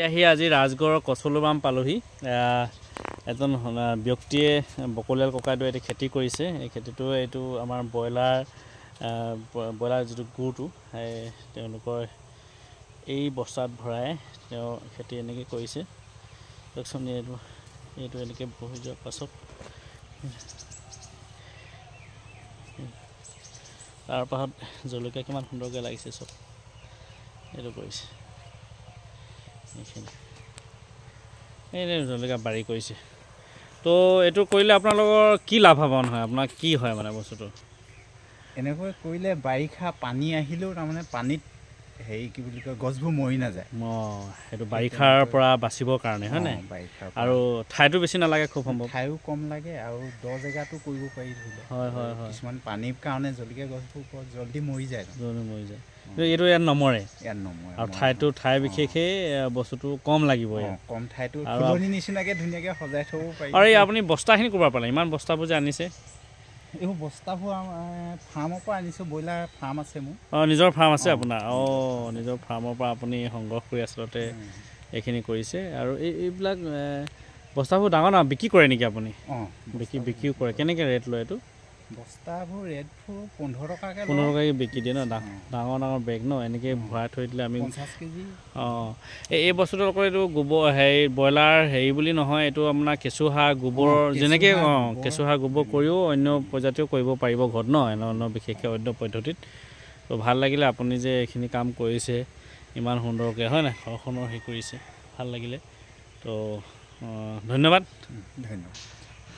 আজি ৰাজগড়ৰ কচলুবাম পালোহি এজন ব্যক্তিয়ে বকলিয়াল ককাইদেউ এটি খেতি কৰিছে এই খেতিটো এইটো আমাৰ ব্ৰইলাৰ যিটো গুটো তেওঁলোকৰ এই বস্তাত ভৰাই তেওঁ খেতি এনেকৈ কৰিছে দেখোন এইটো এনেকৈ বহি যোৱাৰ পাছত তাৰ পাছত জলকীয়া কিমান সুন্দৰকৈ লাগিছে চব এইটো কৰিছে এই জলকীয়া বাৰী কৰিছে তো এইটো কৰিলে আপোনালোকৰ কি লাভৱান হয় আপোনাৰ কি হয় মানে বস্তুটো এনেকৈ কৰিলে বাৰিষা পানী আহিলেও তাৰমানে পানীত হেৰি কি বুলি কয় গছবোৰ মৰি নাযায় সেইটো বাৰিষাৰ পৰা বাচিবৰ কাৰণে হয় নাই আৰু ঠাইটো বেছি নালাগে খুব সম্ভৱ ঠাইও কম লাগে আৰু দ জেগাটো কৰিব পাৰি ধৰি লওক হয় হয় হয় কিছুমান পানীৰ কাৰণে জলকীয়া গছবোৰ জলদি মৰি যায় এইটো ইয়াত নমৰে আৰু ঠাই বিশেষে বস্তুটো কম লাগিব কম ঠাইটো ফুলনি নিচিনাকৈ ধুনীয়াকৈ সজাই থ'ব পাৰি আৰু এই আপুনি বস্তাখিনি ক'ৰবাৰ পালে ইমান বস্তাবোৰ যে আনিছে এইবোৰ বস্তাবোৰ ফাৰ্মৰ পৰা আনিছোঁ ব্ৰইলাৰ ফাৰ্ম আছে মোৰ নিজৰ ফাৰ্ম আছে আপোনাৰ নিজৰ ফাৰ্মৰ পৰা আপুনি সংগ্ৰহ কৰি আচলতে এইখিনি কৰিছে আৰু এইবিলাক বস্তাবোৰ ডাঙৰ বিক্ৰী কৰে নেকি আপুনি বিক্ৰীও কৰে কেনেকৈ ৰেট লয় এইটো বস্তাবোৰ ৰেটবোৰ 15 টকাকৈ বিক্ৰী দিয়ে ন ডাঙৰ বেগ ন এনেকৈ ভৰাই থৈ দিলে আমি 50 কেজি এই বস্তুটো অকল এইটো গোবৰ ব্ৰইলাৰ হেৰি বুলি নহয় এইটো আপোনাৰ কেঁচুসাৰ গোবৰ যেনেকৈ কেঁচুসাৰ গোবৰ কৰিও অন্য প্ৰজাতিও কৰিব পাৰিব ঘৰত ন অন্য বিশেষকৈ অন্য পদ্ধতিত তো ভাল লাগিলে আপুনি যে এইখিনি কাম কৰিছে ইমান সুন্দৰকৈ হয় নাই ঘৰখনৰ হেৰি কৰিছে ভাল লাগিলে তো ধন্যবাদ